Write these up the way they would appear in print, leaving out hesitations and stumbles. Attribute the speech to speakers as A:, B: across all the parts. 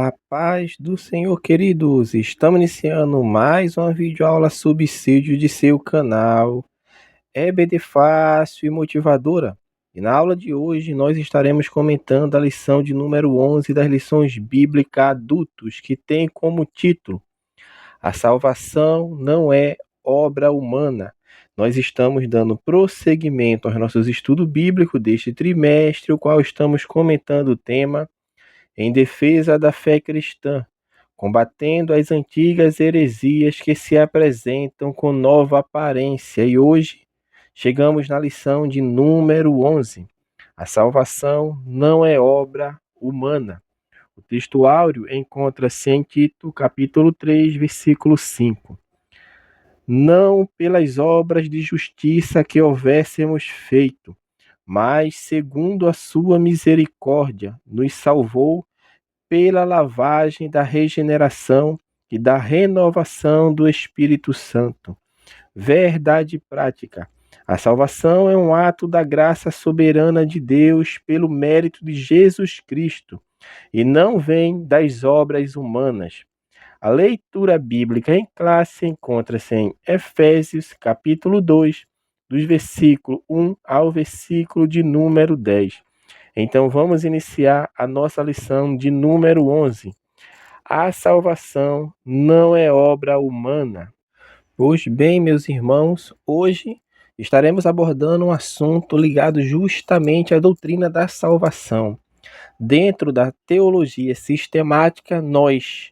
A: A paz do Senhor, queridos! Estamos iniciando mais uma videoaula subsídio de seu canal EBD Fácil e Motivadora. E na aula de hoje nós estaremos comentando a lição de número 11 das lições bíblicas adultos, que tem como título: A salvação não é obra humana. Nós estamos dando prosseguimento aos nossos estudos bíblicos deste trimestre, o qual estamos comentando o tema em defesa da fé cristã, combatendo as antigas heresias que se apresentam com nova aparência. E hoje chegamos na lição de número 11. A salvação não é obra humana. O texto áureo encontra-se em Tito, capítulo 3, versículo 5. Não pelas obras de justiça que houvéssemos feito, mas segundo a sua misericórdia, nos salvou pela lavagem da regeneração e da renovação do Espírito Santo. Verdade prática. A salvação é um ato da graça soberana de Deus pelo mérito de Jesus Cristo e não vem das obras humanas. A leitura bíblica em classe encontra-se em Efésios, capítulo 2, dos versículos 1 ao versículo de número 10. Então vamos iniciar a nossa lição de número 11. A salvação não é obra humana. Pois bem, meus irmãos, hoje estaremos abordando um assunto ligado justamente à doutrina da salvação. Dentro da teologia sistemática, nós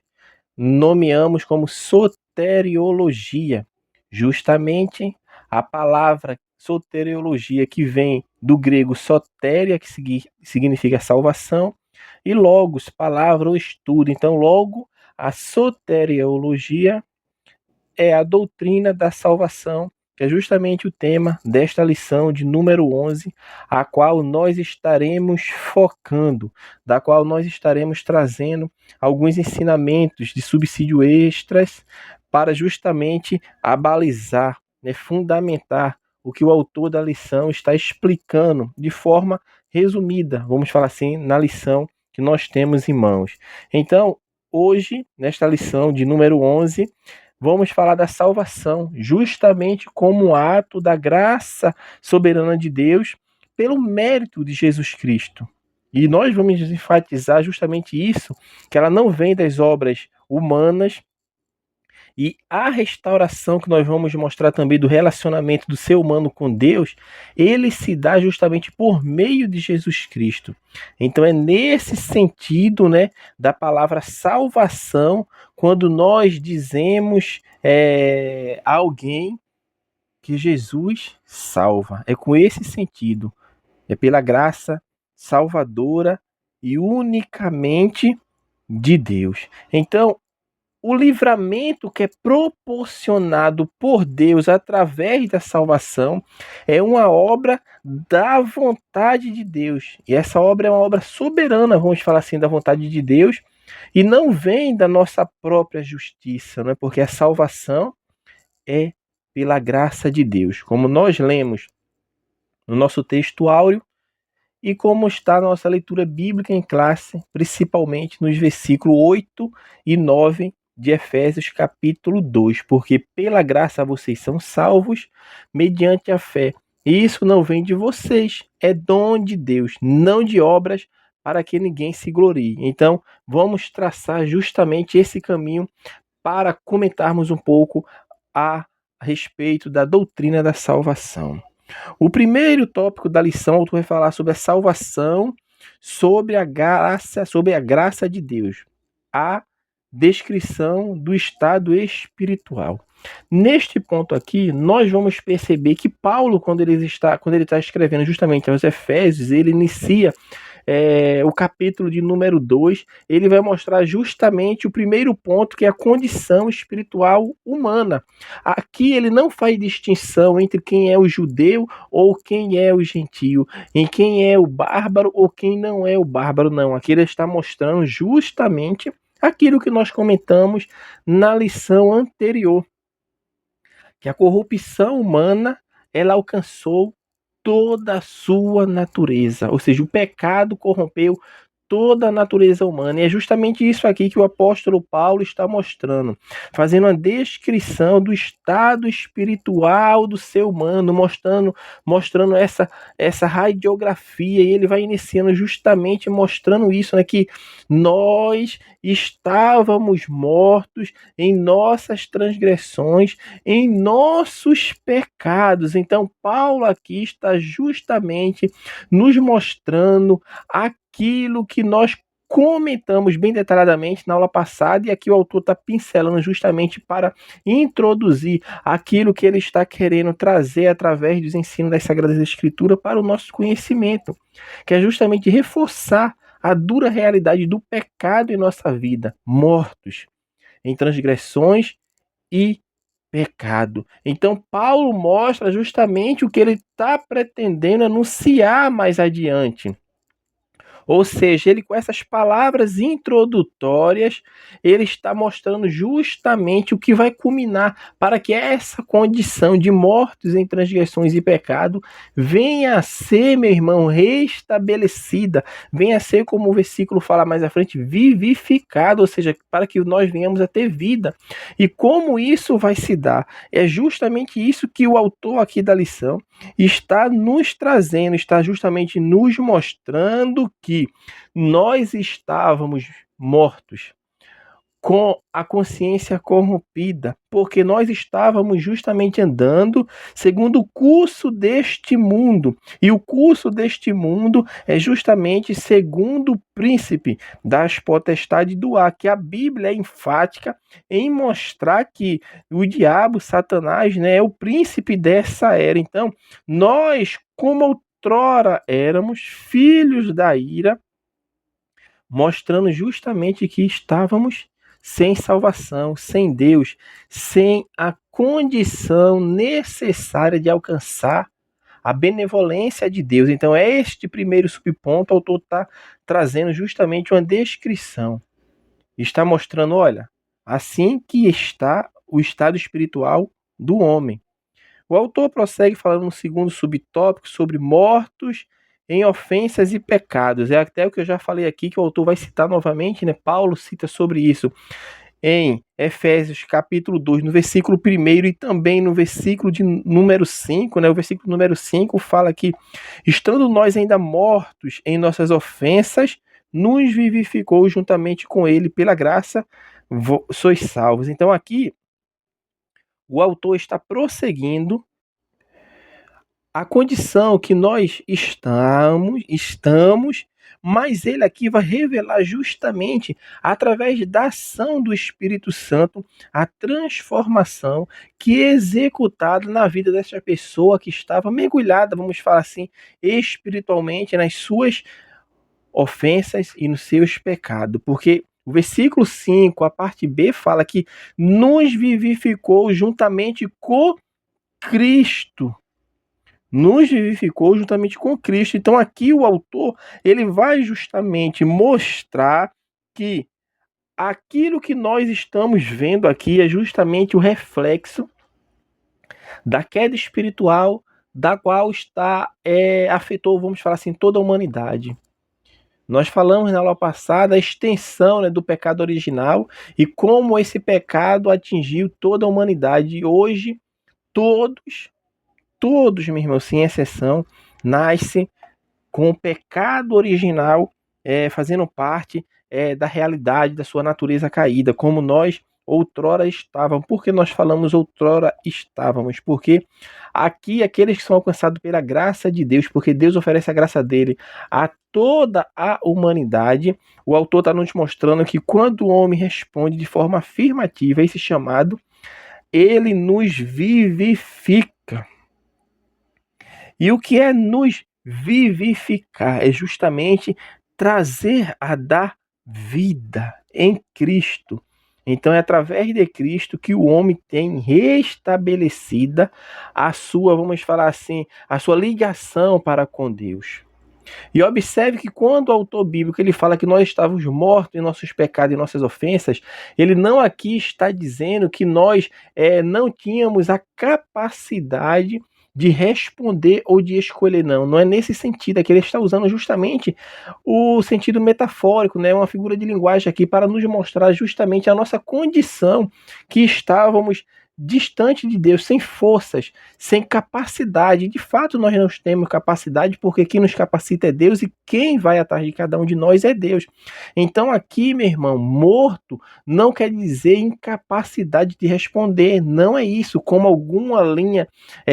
A: nomeamos como soteriologia, justamente a palavra soteriologia, que vem do grego sotéria, que significa salvação, e logos, palavra ou estudo. Então, logo, a soteriologia é a doutrina da salvação, que é justamente o tema desta lição de número 11, a qual nós estaremos focando, da qual nós estaremos trazendo alguns ensinamentos de subsídio extras para justamente abalizar, fundamentar o que o autor da lição está explicando de forma resumida, vamos falar assim, na lição que nós temos em mãos. Então, hoje, nesta lição de número 11, vamos falar da salvação, justamente como um ato da graça soberana de Deus pelo mérito de Jesus Cristo. E nós vamos enfatizar justamente isso, que ela não vem das obras humanas, e a restauração que nós vamos mostrar também do relacionamento do ser humano com Deus, ele se dá justamente por meio de Jesus Cristo. Então é nesse sentido, da palavra salvação, quando nós dizemos a alguém que Jesus salva. É com esse sentido. É pela graça salvadora e unicamente de Deus. Então, o livramento que é proporcionado por Deus através da salvação é uma obra da vontade de Deus. E essa obra é uma obra soberana, vamos falar assim, da vontade de Deus, e não vem da nossa própria justiça, não é? Porque a salvação é pela graça de Deus. Como nós lemos no nosso texto áureo e como está na nossa leitura bíblica em classe, principalmente nos versículos 8 e 9 de Efésios capítulo 2, porque pela graça vocês são salvos mediante a fé. E isso não vem de vocês, é dom de Deus, não de obras, para que ninguém se glorie. Então, vamos traçar justamente esse caminho para comentarmos um pouco a respeito da doutrina da salvação. O primeiro tópico da lição, tu vai falar sobre a salvação, sobre a graça de Deus. A descrição do estado espiritual. Neste ponto aqui, nós vamos perceber que Paulo, quando ele está escrevendo justamente aos Efésios, ele inicia o capítulo de número 2, ele vai mostrar justamente o primeiro ponto, que é a condição espiritual humana. Aqui ele não faz distinção entre quem é o judeu ou quem é o gentio, em quem é o bárbaro ou quem não é o bárbaro, não. Aqui ele está mostrando justamente aquilo que nós comentamos na lição anterior, que a corrupção humana, ela alcançou toda a sua natureza, ou seja, o pecado corrompeu toda a natureza humana. E é justamente isso aqui que o apóstolo Paulo está mostrando, fazendo uma descrição do estado espiritual do ser humano, mostrando essa radiografia, e ele vai iniciando justamente mostrando isso, né, que nós estávamos mortos em nossas transgressões, em nossos pecados. Então, Paulo aqui está justamente nos mostrando aquilo que nós comentamos bem detalhadamente na aula passada, e aqui o autor está pincelando justamente para introduzir aquilo que ele está querendo trazer através dos ensinos das Sagradas Escrituras para o nosso conhecimento, que é justamente reforçar a dura realidade do pecado em nossa vida, mortos em transgressões e pecado. Então, Paulo mostra justamente o que ele está pretendendo anunciar mais adiante. Ou seja, ele com essas palavras introdutórias, ele está mostrando justamente o que vai culminar para que essa condição de mortos em transgressões e pecado venha a ser, meu irmão, restabelecida, venha a ser, como o versículo fala mais à frente, vivificado, ou seja, para que nós venhamos a ter vida. E como isso vai se dar? É justamente isso que o autor aqui da lição está nos trazendo, está justamente nos mostrando que nós estávamos mortos com a consciência corrompida, porque nós estávamos justamente andando segundo o curso deste mundo, e o curso deste mundo é justamente segundo o príncipe das potestades do ar, que a Bíblia é enfática em mostrar que o diabo, Satanás, né, é o príncipe dessa era. Então, nós, como outrora éramos filhos da ira, mostrando justamente que estávamos sem salvação, sem Deus, sem a condição necessária de alcançar a benevolência de Deus. Então, é este primeiro subponto, o autor está trazendo justamente uma descrição. Está mostrando, olha, assim que está o estado espiritual do homem. O autor prossegue falando no segundo subtópico sobre mortos em ofensas e pecados. É até o que eu já falei aqui, que o autor vai citar novamente, né? Paulo cita sobre isso em Efésios capítulo 2, no versículo 1 e também no versículo de número 5, né? O versículo número 5 fala que, estando nós ainda mortos em nossas ofensas, nos vivificou juntamente com ele, pela graça, sois salvos. Então aqui, o autor está prosseguindo a condição que nós estamos, mas ele aqui vai revelar justamente através da ação do Espírito Santo a transformação que é executada na vida dessa pessoa que estava mergulhada, vamos falar assim, espiritualmente nas suas ofensas e nos seus pecados, porque o versículo 5, a parte B, fala que nos vivificou juntamente com Cristo, nos vivificou juntamente com Cristo. Então aqui o autor, ele vai justamente mostrar que aquilo que nós estamos vendo aqui é justamente o reflexo da queda espiritual da qual afetou, vamos falar assim, toda a humanidade. Nós falamos na aula passada a extensão, né, do pecado original e como esse pecado atingiu toda a humanidade. E hoje todos, meu irmão, sem exceção, nascem com o pecado original fazendo parte da realidade da sua natureza caída, como nós outrora estávamos. Por que nós falamos outrora estávamos? Porque aqui aqueles que são alcançados pela graça de Deus, porque Deus oferece a graça dele a toda a humanidade, o autor está nos mostrando que quando o homem responde de forma afirmativa a esse chamado, ele nos vivifica. E o que é nos vivificar? É justamente trazer a dar vida em Cristo. Então é através de Cristo que o homem tem restabelecida a sua, vamos falar assim, a sua ligação para com Deus. E observe que quando o autor bíblico ele fala que nós estávamos mortos em nossos pecados e nossas ofensas, ele não aqui está dizendo que nós não tínhamos a capacidade de responder ou de escolher, não é nesse sentido, é que ele está usando justamente o sentido metafórico, né, uma figura de linguagem aqui para nos mostrar justamente a nossa condição, que estávamos distante de Deus, sem forças, sem capacidade. De fato, nós não temos capacidade, porque quem nos capacita é Deus e quem vai atrás de cada um de nós é Deus. Então aqui, meu irmão, morto não quer dizer incapacidade de responder, não é isso, como alguma linha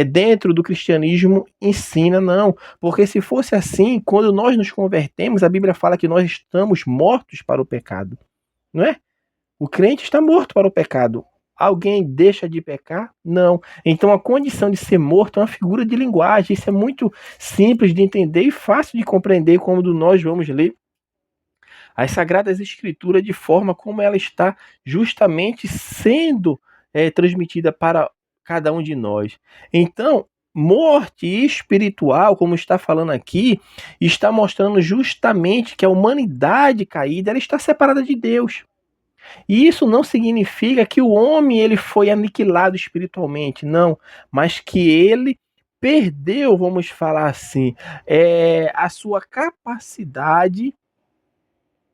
A: dentro do cristianismo ensina, não. Porque se fosse assim, quando nós nos convertemos, a Bíblia fala que nós estamos mortos para o pecado, não é? O crente está morto para o pecado. Alguém deixa de pecar? Não. Então a condição de ser morto é uma figura de linguagem. Isso é muito simples de entender e fácil de compreender quando nós vamos ler as Sagradas Escrituras de forma como ela está justamente sendo transmitida para cada um de nós. Então, morte espiritual, como está falando aqui, está mostrando justamente que a humanidade caída ela está separada de Deus. E isso não significa que o homem ele foi aniquilado espiritualmente, não, mas que ele perdeu, vamos falar assim, a sua capacidade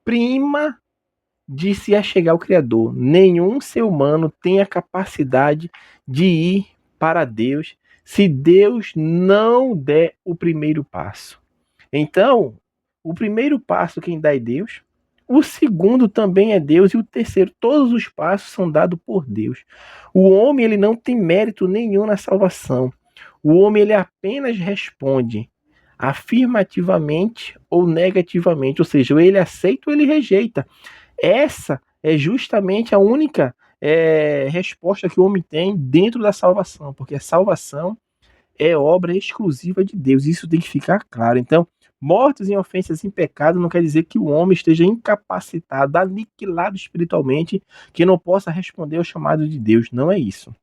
A: prima de se achegar ao Criador. Nenhum ser humano tem a capacidade de ir para Deus se Deus não der o primeiro passo. Então, o primeiro passo quem dá é Deus, o segundo também é Deus e o terceiro, todos os passos são dados por Deus. O homem ele não tem mérito nenhum na salvação. O homem ele apenas responde afirmativamente ou negativamente, ou seja, ou ele aceita ou ele rejeita. Essa é justamente a única resposta que o homem tem dentro da salvação, porque a salvação é obra exclusiva de Deus, isso tem que ficar claro. Então, mortos em ofensas e em pecado não quer dizer que o homem esteja incapacitado, aniquilado espiritualmente, que não possa responder ao chamado de Deus, não é isso.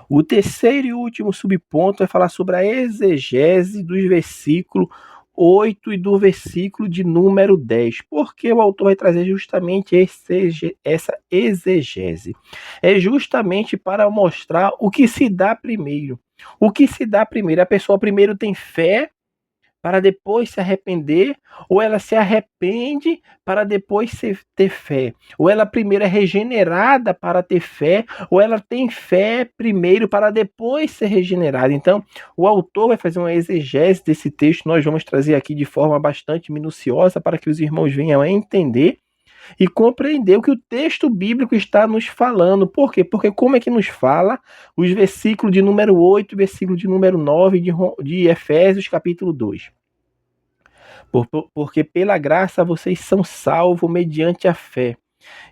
A: O terceiro e último subponto é falar sobre a exegese dos versículos 8 e do versículo de número 10. Porque o autor vai trazer justamente essa exegese? É justamente para mostrar o que se dá primeiro. O que se dá primeiro? A pessoa primeiro tem fé para depois se arrepender, ou ela se arrepende para depois ter fé, ou ela primeiro é regenerada para ter fé, ou ela tem fé primeiro para depois ser regenerada. Então, o autor vai fazer uma exegese desse texto, nós vamos trazer aqui de forma bastante minuciosa para que os irmãos venham a entender e compreender o que o texto bíblico está nos falando. Por quê? Porque como é que nos fala os versículos de número 8, versículo de número 9 de Efésios capítulo 2. Porque pela graça vocês são salvos mediante a fé.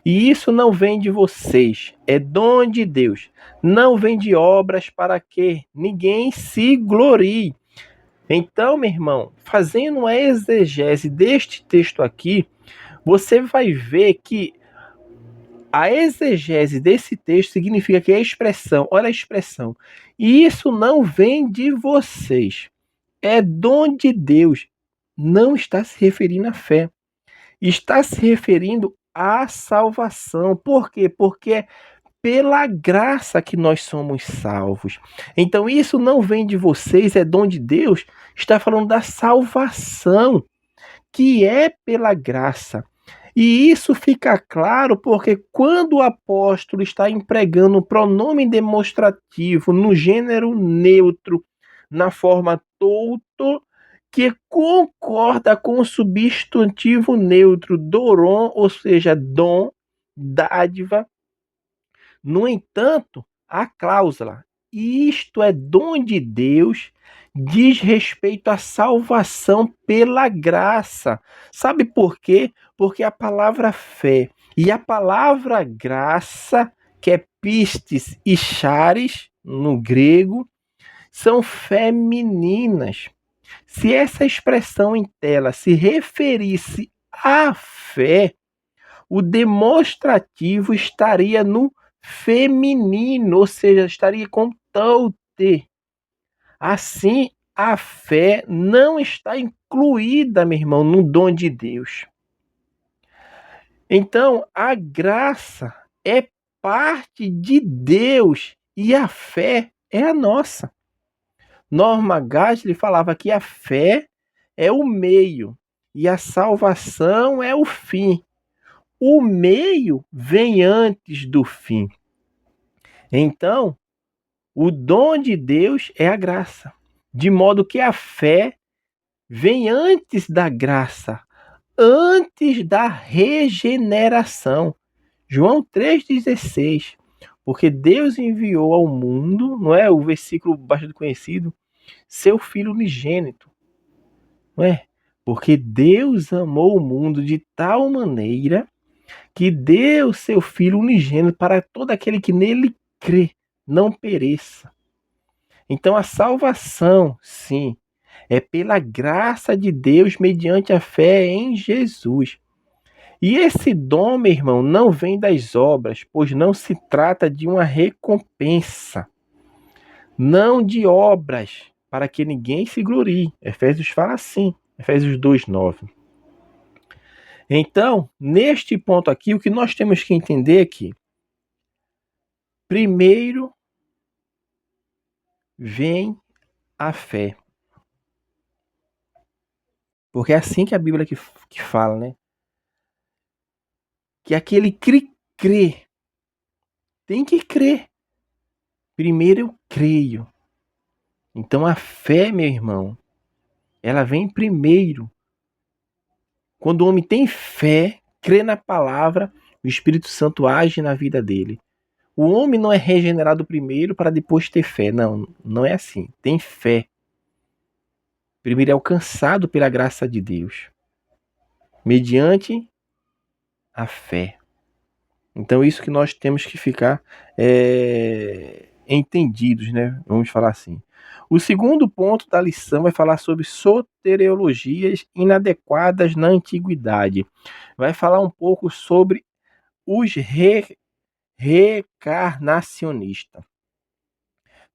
A: E isso não vem de vocês, é dom de Deus. Não vem de obras para que ninguém se glorie. Então, meu irmão, fazendo uma exegese deste texto aqui, você vai ver que a exegese desse texto significa que a expressão, olha a expressão, isso não vem de vocês, é dom de Deus. Não está se referindo à fé, está se referindo à salvação. Por quê? Porque é pela graça que nós somos salvos. Então isso não vem de vocês, é dom de Deus. Está falando da salvação, que é pela graça. E isso fica claro porque quando o apóstolo está empregando o pronome demonstrativo no gênero neutro, na forma touto, que concorda com o substantivo neutro doron, ou seja, dom, dádiva. No entanto, a cláusula isto é dom de Deus diz respeito à salvação pela graça. Sabe por quê? Porque a palavra fé e a palavra graça, que é pistes e charis no grego, são femininas. Se essa expressão em tela se referisse à fé, o demonstrativo estaria no feminino, ou seja, estaria com toute. Assim, a fé não está incluída, meu irmão, no dom de Deus. Então, a graça é parte de Deus e a fé é a nossa. Norma Gasly falava que a fé é o meio e a salvação é o fim. O meio vem antes do fim. Então, o dom de Deus é a graça, de modo que a fé vem antes da graça, antes da regeneração. João 3,16. Porque Deus enviou ao mundo, não é o versículo bastante conhecido, seu Filho unigênito, não é? Porque Deus amou o mundo de tal maneira que deu seu Filho unigênito para todo aquele que nele crê, não pereça. Então a salvação, sim, é pela graça de Deus mediante a fé em Jesus. E esse dom, meu irmão, não vem das obras, pois não se trata de uma recompensa, não de obras, para que ninguém se glorie. Efésios fala assim, Efésios 2:9. Então, neste ponto aqui, o que nós temos que entender é que, primeiro, vem a fé. Porque é assim que a Bíblia que fala, né? Que aquele que crê, tem que crer. Primeiro eu creio. Então a fé, meu irmão, ela vem primeiro. Quando o homem tem fé, crê na palavra, o Espírito Santo age na vida dele. O homem não é regenerado primeiro para depois ter fé. Não, não é assim. Tem fé. Primeiro é alcançado pela graça de Deus, mediante a fé. Então isso que nós temos que ficar entendidos, né? Vamos falar assim. O segundo ponto da lição vai falar sobre soteriologias inadequadas na antiguidade. Vai falar um pouco sobre os reencarnacionistas.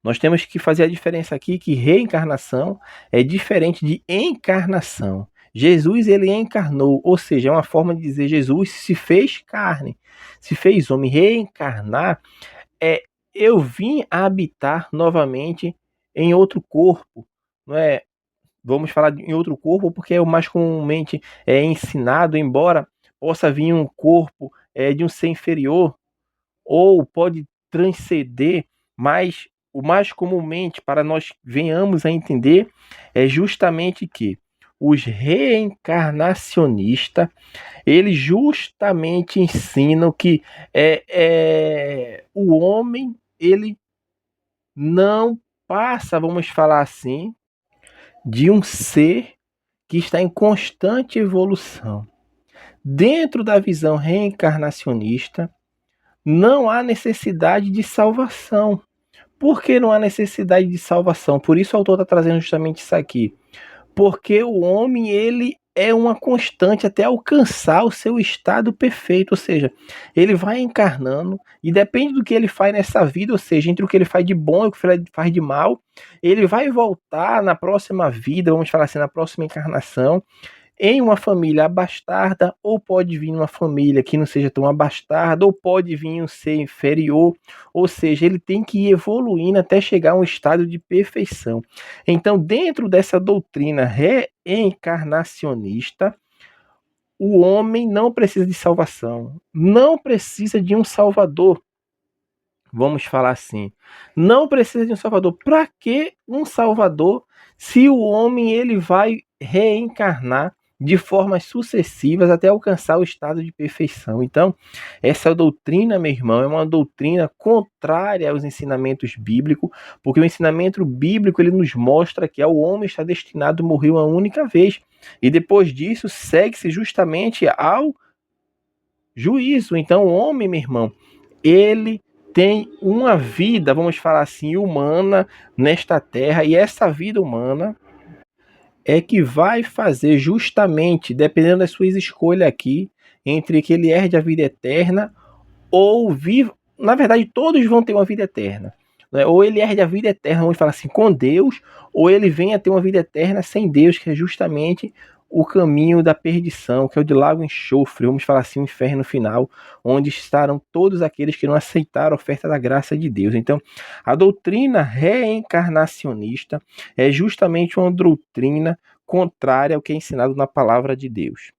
A: Nós temos que fazer a diferença aqui que reencarnação é diferente de encarnação. Jesus, ele encarnou, ou seja, é uma forma de dizer Jesus se fez carne, se fez homem. Reencarnar é eu vim habitar novamente em outro corpo, não é? Vamos falar em outro corpo porque é o mais comumente ensinado, embora possa vir um corpo de um ser inferior, ou pode transcender, mas o mais comumente para nós venhamos a entender é justamente que os reencarnacionistas, eles justamente ensinam que o homem, ele não passa, vamos falar assim, de um ser que está em constante evolução. Dentro da visão reencarnacionista, não há necessidade de salvação. Por que não há necessidade de salvação? Por isso o autor está trazendo justamente isso aqui. Porque o homem, ele é uma constante até alcançar o seu estado perfeito, ou seja, ele vai encarnando e depende do que ele faz nessa vida, ou seja, entre o que ele faz de bom e o que ele faz de mal, ele vai voltar na próxima vida, vamos falar assim, na próxima encarnação, em uma família abastarda, ou pode vir uma família que não seja tão abastarda, ou pode vir um ser inferior, ou seja, ele tem que ir evoluindo até chegar a um estado de perfeição. Então, dentro dessa doutrina reencarnacionista, o homem não precisa de salvação, não precisa de um salvador. Vamos falar assim, não precisa de um salvador. Para que um salvador se o homem ele vai reencarnar de formas sucessivas até alcançar o estado de perfeição? Então, essa doutrina, meu irmão, é uma doutrina contrária aos ensinamentos bíblicos, porque o ensinamento bíblico ele nos mostra que o homem está destinado a morrer uma única vez, e depois disso segue-se justamente ao juízo. Então, o homem, meu irmão, ele tem uma vida, vamos falar assim, humana nesta terra, e essa vida humana é que vai fazer justamente, dependendo das suas escolhas aqui, entre que ele herde a vida eterna ou viva. Na verdade, todos vão ter uma vida eterna, né? Ou ele herde a vida eterna, vamos falar assim, com Deus, ou ele venha ter uma vida eterna sem Deus, que é justamente o caminho da perdição, que é o de lago enxofre, vamos falar assim, o inferno final, onde estarão todos aqueles que não aceitaram a oferta da graça de Deus. Então, a doutrina reencarnacionista é justamente uma doutrina contrária ao que é ensinado na palavra de Deus.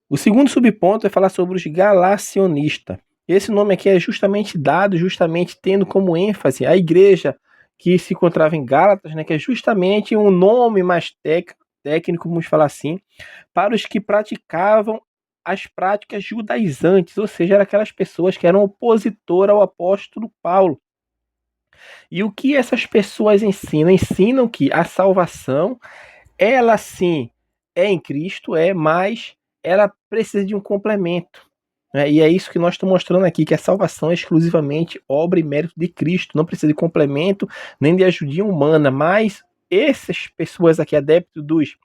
A: O segundo subponto é falar sobre os galacionistas. Esse nome aqui é justamente dado, justamente tendo como ênfase a igreja que se encontrava em Gálatas, né, que é justamente um nome mais técnico, vamos falar assim, para os que praticavam as práticas judaizantes, ou seja, eram aquelas pessoas que eram opositoras ao apóstolo Paulo. E o que essas pessoas ensinam? Ensinam que a salvação, ela sim é em Cristo, mas ela precisa de um complemento. Né? E é isso que nós estamos mostrando aqui, que a salvação é exclusivamente obra e mérito de Cristo, não precisa de complemento nem de ajuda humana, mas essas pessoas aqui, adeptos dos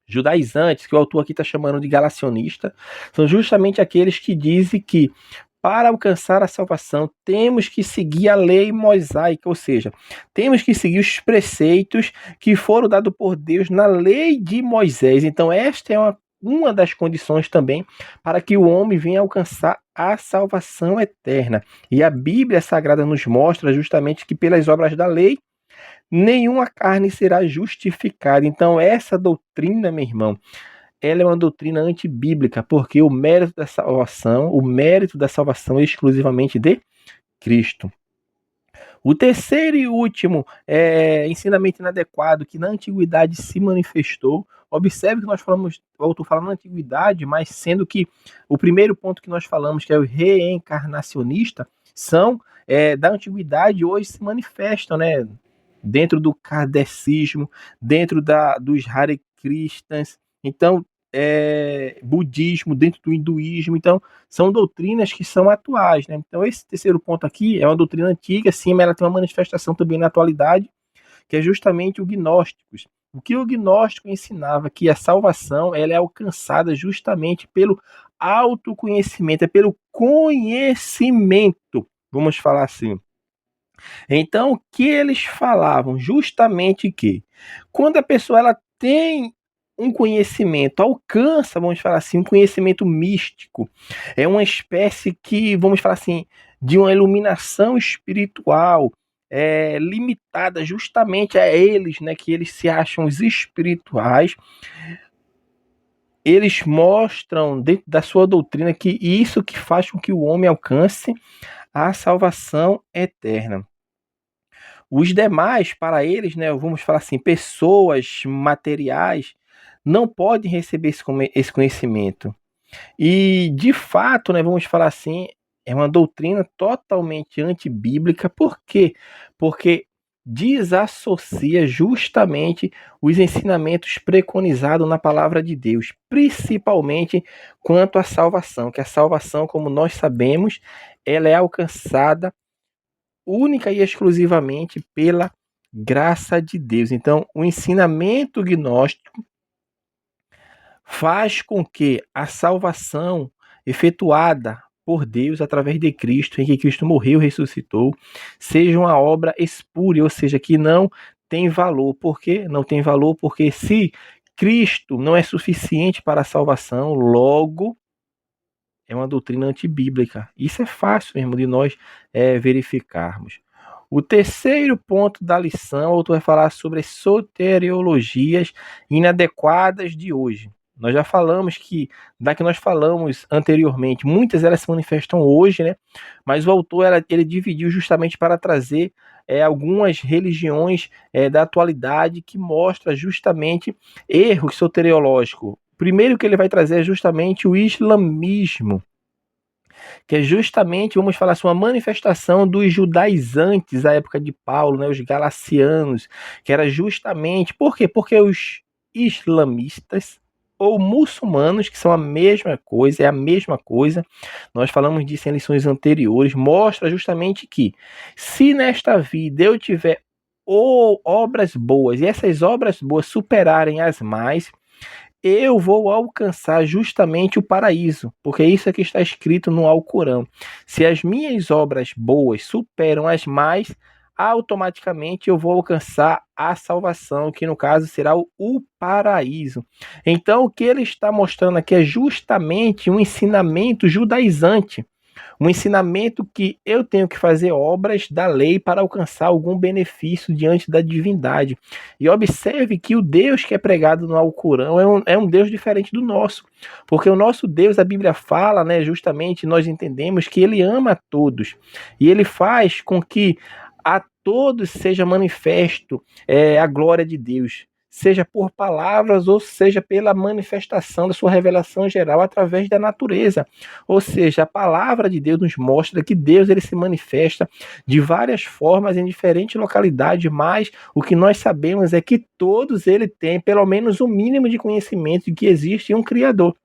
A: judaizantes, que o autor aqui está chamando de galacionista, são justamente aqueles que dizem que para alcançar a salvação, temos que seguir a lei mosaica, ou seja, temos que seguir os preceitos que foram dados por Deus na lei de Moisés. Então, esta é uma das condições também para que o homem venha alcançar a salvação eterna. E a Bíblia Sagrada nos mostra justamente que pelas obras da lei, nenhuma carne será justificada. Então, essa doutrina, meu irmão, ela é uma doutrina antibíblica, porque o mérito da salvação é exclusivamente de Cristo. O terceiro e último ensinamento inadequado que na antiguidade se manifestou. Observe que nós falamos, eu estou falando na antiguidade, mas sendo que o primeiro ponto que nós falamos, que é o reencarnacionista, são da antiguidade hoje se manifestam, né? Dentro do kardecismo, dentro dos Hare Krishnas, então, budismo, dentro do hinduísmo. Então, são doutrinas que são atuais, né? Então, esse terceiro ponto aqui é uma doutrina antiga, sim, mas ela tem uma manifestação também na atualidade, que é justamente o gnósticos. O que o gnóstico ensinava? Que a salvação ela é alcançada justamente pelo autoconhecimento, é pelo conhecimento, vamos falar assim. Então, o que eles falavam? Justamente que quando a pessoa ela tem um conhecimento, alcança, vamos falar assim, um conhecimento místico, é uma espécie que, vamos falar assim, de uma iluminação espiritual, limitada justamente a eles, né, que eles se acham os espirituais. Eles mostram dentro da sua doutrina que isso que faz com que o homem alcance a salvação eterna. Os demais, para eles, né, vamos falar assim, pessoas materiais, não podem receber esse conhecimento. E, de fato, né, vamos falar assim, é uma doutrina totalmente antibíblica. Por quê? Porque desassocia justamente os ensinamentos preconizados na palavra de Deus, principalmente quanto à salvação, que a salvação, como nós sabemos, ela é alcançada única e exclusivamente pela graça de Deus. Então, o ensinamento gnóstico faz com que a salvação efetuada por Deus através de Cristo, em que Cristo morreu e ressuscitou, seja uma obra espúria, ou seja, que não tem valor. Por quê? Não tem valor porque se Cristo não é suficiente para a salvação, logo é uma doutrina antibíblica. Isso é fácil mesmo de nós verificarmos. O terceiro ponto da lição, o autor vai falar sobre as soteriologias inadequadas de hoje. Nós já falamos que, da que nós falamos anteriormente, muitas elas se manifestam hoje, né? Mas o autor ele dividiu justamente para trazer algumas religiões da atualidade que mostra justamente erros soteriológicos. Primeiro que ele vai trazer é justamente o islamismo, que é justamente, vamos falar assim, uma manifestação dos judaizantes da época de Paulo, né, os galacianos, que era justamente, por quê? Porque os islamistas ou muçulmanos, que são a mesma coisa, é a mesma coisa, nós falamos disso em lições anteriores, mostra justamente que se nesta vida eu tiver obras boas, e essas obras boas superarem as mais, eu vou alcançar justamente o paraíso, porque isso é que está escrito no Alcorão. Se as minhas obras boas superam as mais, automaticamente eu vou alcançar a salvação, que no caso será o paraíso. Então, o que ele está mostrando aqui é justamente um ensinamento judaizante, um ensinamento que eu tenho que fazer obras da lei para alcançar algum benefício diante da divindade. E observe que o Deus que é pregado no Alcorão é um Deus diferente do nosso, porque o nosso Deus, a Bíblia fala, né, justamente nós entendemos que ele ama a todos, e ele faz com que a todos seja manifesto a glória de Deus, seja por palavras ou seja pela manifestação da sua revelação geral através da natureza. Ou seja, a palavra de Deus nos mostra que Deus ele se manifesta de várias formas em diferentes localidades, mas o que nós sabemos é que todos ele têm pelo menos o mínimo de conhecimento de que existe um Criador.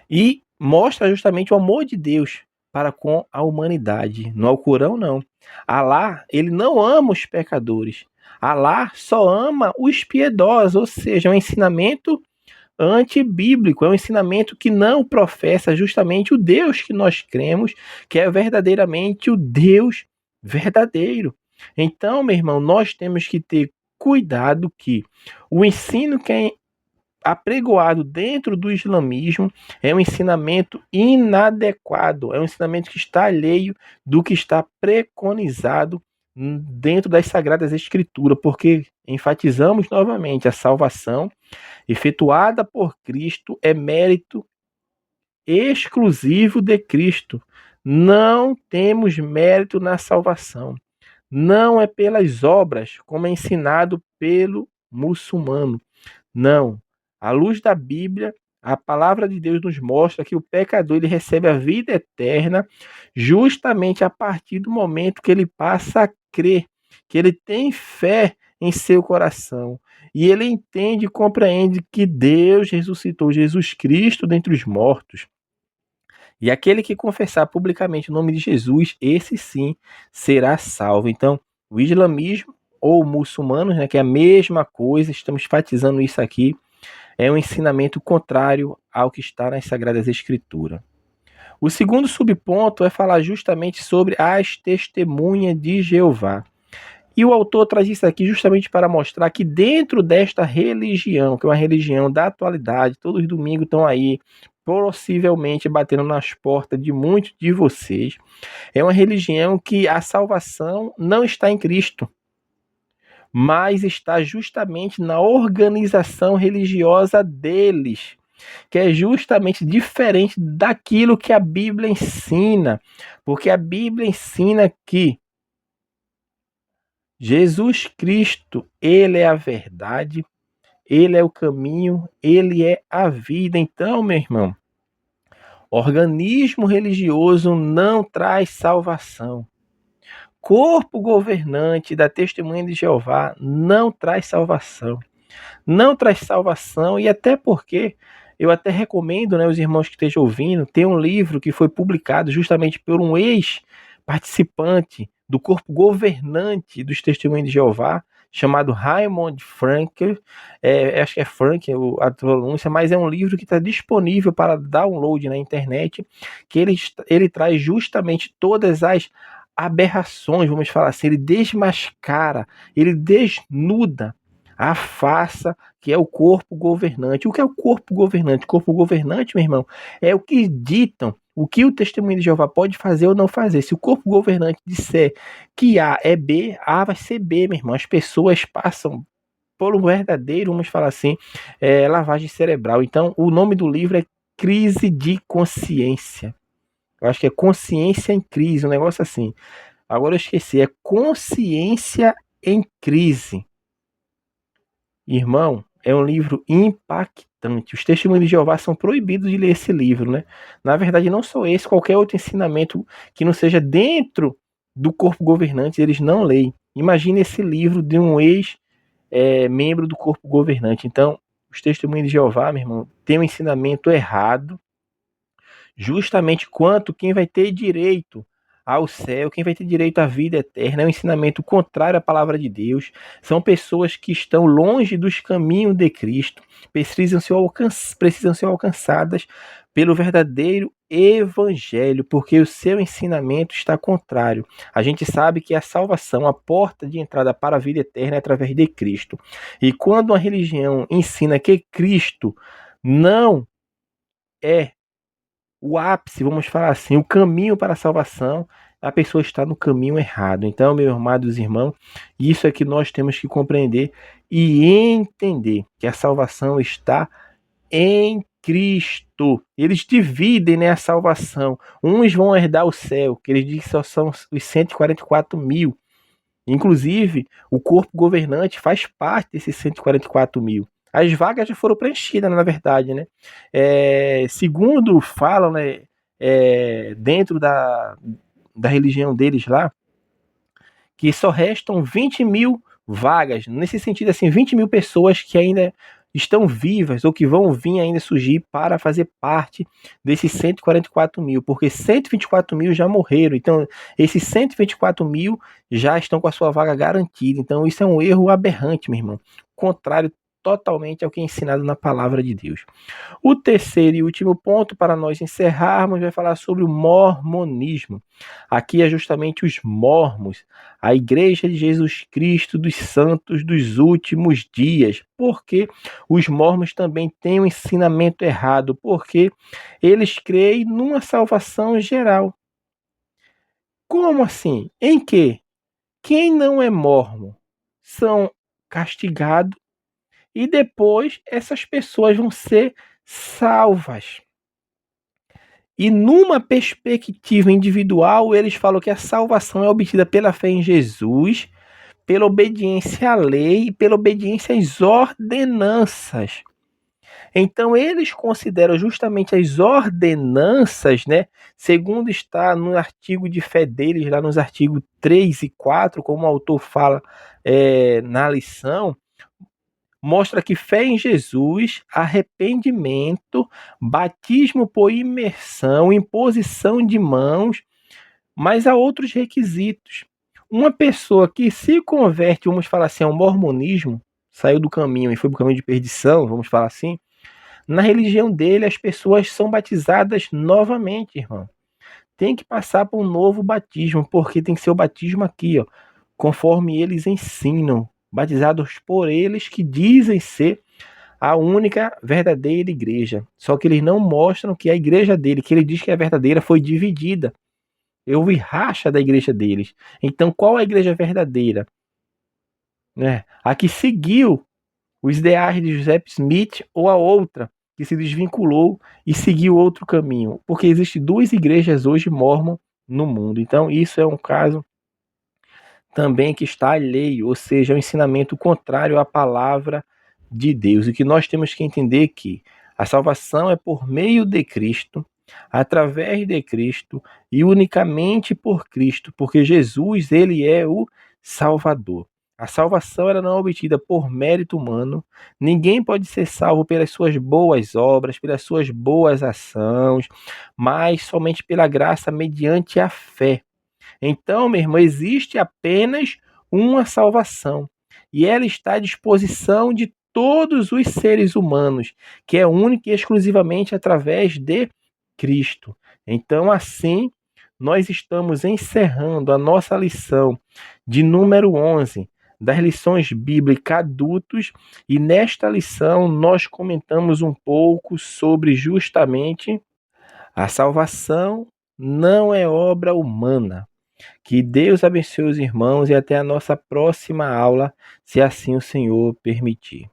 A: E mostra justamente o amor de Deus para com a humanidade. No Alcorão, não. Alá, ele não ama os pecadores. Alá só ama os piedosos, ou seja, é um ensinamento antibíblico, é um ensinamento que não professa justamente o Deus que nós cremos, que é verdadeiramente o Deus verdadeiro. Então, meu irmão, nós temos que ter cuidado que o ensino que é apregoado dentro do islamismo é um ensinamento inadequado, é um ensinamento que está alheio do que está preconizado dentro das Sagradas Escrituras, porque enfatizamos novamente a salvação efetuada por Cristo é mérito exclusivo de Cristo. Não temos mérito na salvação. Não é pelas obras, como é ensinado pelo muçulmano. Não. À luz da Bíblia, a palavra de Deus nos mostra que o pecador ele recebe a vida eterna justamente a partir do momento que ele passa a crer, que ele tem fé em seu coração. E ele entende e compreende que Deus ressuscitou Jesus Cristo dentre os mortos. E aquele que confessar publicamente o nome de Jesus, esse sim será salvo. Então, o islamismo ou muçulmanos, né, que é a mesma coisa, estamos enfatizando isso aqui, é um ensinamento contrário ao que está nas Sagradas Escrituras. O segundo subponto é falar justamente sobre as testemunhas de Jeová. E o autor traz isso aqui justamente para mostrar que dentro desta religião, que é uma religião da atualidade, todos os domingos estão aí, possivelmente batendo nas portas de muitos de vocês, é uma religião que a salvação não está em Cristo, mas está justamente na organização religiosa deles, que é justamente diferente daquilo que a Bíblia ensina, porque a Bíblia ensina que Jesus Cristo, ele é a verdade, ele é o caminho, ele é a vida. Então, meu irmão, organismo religioso não traz salvação. Corpo governante da Testemunha de Jeová não traz salvação. Não traz salvação, e até porque eu até recomendo, né, os irmãos que estejam ouvindo, tem um livro que foi publicado justamente por um ex-participante do corpo governante dos Testemunhos de Jeová, chamado Raymond Frankel, acho que é Frank a pronúncia, mas é um livro que está disponível para download na internet, que ele traz justamente todas as aberrações, vamos falar assim, ele desmascara, ele desnuda a farsa que é o corpo governante. O que é o corpo governante? O corpo governante, meu irmão, é o que ditam o que o Testemunho de Jeová pode fazer ou não fazer. Se o corpo governante disser que A é B, A vai ser B, meu irmão. As pessoas passam por um verdadeiro, vamos falar assim, lavagem cerebral. Então, o nome do livro é Crise de Consciência. Eu acho que é Consciência em Crise, um negócio assim. Agora eu esqueci, é Consciência em Crise. Irmão, é um livro impactante. Os Testemunhos de Jeová são proibidos de ler esse livro, né? Na verdade, não só esse, qualquer outro ensinamento que não seja dentro do corpo governante, eles não leem. Imagine esse livro de um ex-membro do corpo governante. Então, os Testemunhos de Jeová, meu irmão, tem um ensinamento errado, justamente quanto quem vai ter direito ao céu, quem vai ter direito à vida eterna, é um ensinamento contrário à palavra de Deus, são pessoas que estão longe dos caminhos de Cristo, precisam ser alcançadas pelo verdadeiro evangelho, porque o seu ensinamento está contrário. A gente sabe que a salvação, a porta de entrada para a vida eterna é através de Cristo. E quando uma religião ensina que Cristo não é o ápice, vamos falar assim, o caminho para a salvação, a pessoa está no caminho errado. Então, meus amados irmãos, isso é que nós temos que compreender e entender que a salvação está em Cristo. Eles dividem, né, a salvação. Uns vão herdar o céu, que eles dizem que só são os 144 mil. Inclusive, o corpo governante faz parte desses 144 mil. As vagas já foram preenchidas, na verdade, né? Segundo falam, né, dentro da religião deles lá, que só restam 20 mil vagas. Nesse sentido, assim, 20 mil pessoas que ainda estão vivas ou que vão vir ainda surgir para fazer parte desses 144 mil, porque 124 mil já morreram. Então, esses 124 mil já estão com a sua vaga garantida. Então, isso é um erro aberrante, meu irmão. Contrário totalmente ao que é ensinado na palavra de Deus. O terceiro e último ponto para nós encerrarmos vai falar sobre o mormonismo. Aqui é justamente os mormons, a Igreja de Jesus Cristo dos Santos dos Últimos Dias. Porque os mormons também têm um ensinamento errado, porque eles creem numa salvação geral. Como assim? Em que quem não é mormon são castigados e depois essas pessoas vão ser salvas. E numa perspectiva individual, eles falam que a salvação é obtida pela fé em Jesus, pela obediência à lei e pela obediência às ordenanças. Então, eles consideram justamente as ordenanças, né? Segundo está no artigo de fé deles, lá nos artigos 3 e 4, como o autor fala na lição, mostra que fé em Jesus, arrependimento, batismo por imersão, imposição de mãos, mas há outros requisitos. Uma pessoa que se converte, vamos falar assim, ao mormonismo, saiu do caminho e foi para o caminho de perdição, vamos falar assim, na religião dele as pessoas são batizadas novamente, irmão. Tem que passar por um novo batismo, porque tem que ser o batismo aqui, ó, conforme eles ensinam, batizados por eles que dizem ser a única verdadeira igreja. Só que eles não mostram que a igreja dele, que ele diz que é verdadeira, foi dividida. Houve racha da igreja deles. Então, qual é a igreja verdadeira? Né? A que seguiu os ideais de Joseph Smith ou a outra que se desvinculou e seguiu outro caminho? Porque existem duas igrejas hoje mormon no mundo. Então, isso é um caso também que está alheio, ou seja, é um ensinamento contrário à palavra de Deus. E que nós temos que entender que a salvação é por meio de Cristo, através de Cristo e unicamente por Cristo, porque Jesus, ele é o Salvador. A salvação ela não é obtida por mérito humano. Ninguém pode ser salvo pelas suas boas obras, pelas suas boas ações, mas somente pela graça mediante a fé. Então, meu irmão, existe apenas uma salvação. E ela está à disposição de todos os seres humanos, que é única e exclusivamente através de Cristo. Então, assim, nós estamos encerrando a nossa lição de número 11 das lições bíblicas adultos, e nesta lição nós comentamos um pouco sobre justamente a salvação não é obra humana. Que Deus abençoe os irmãos e até a nossa próxima aula, se assim o Senhor permitir.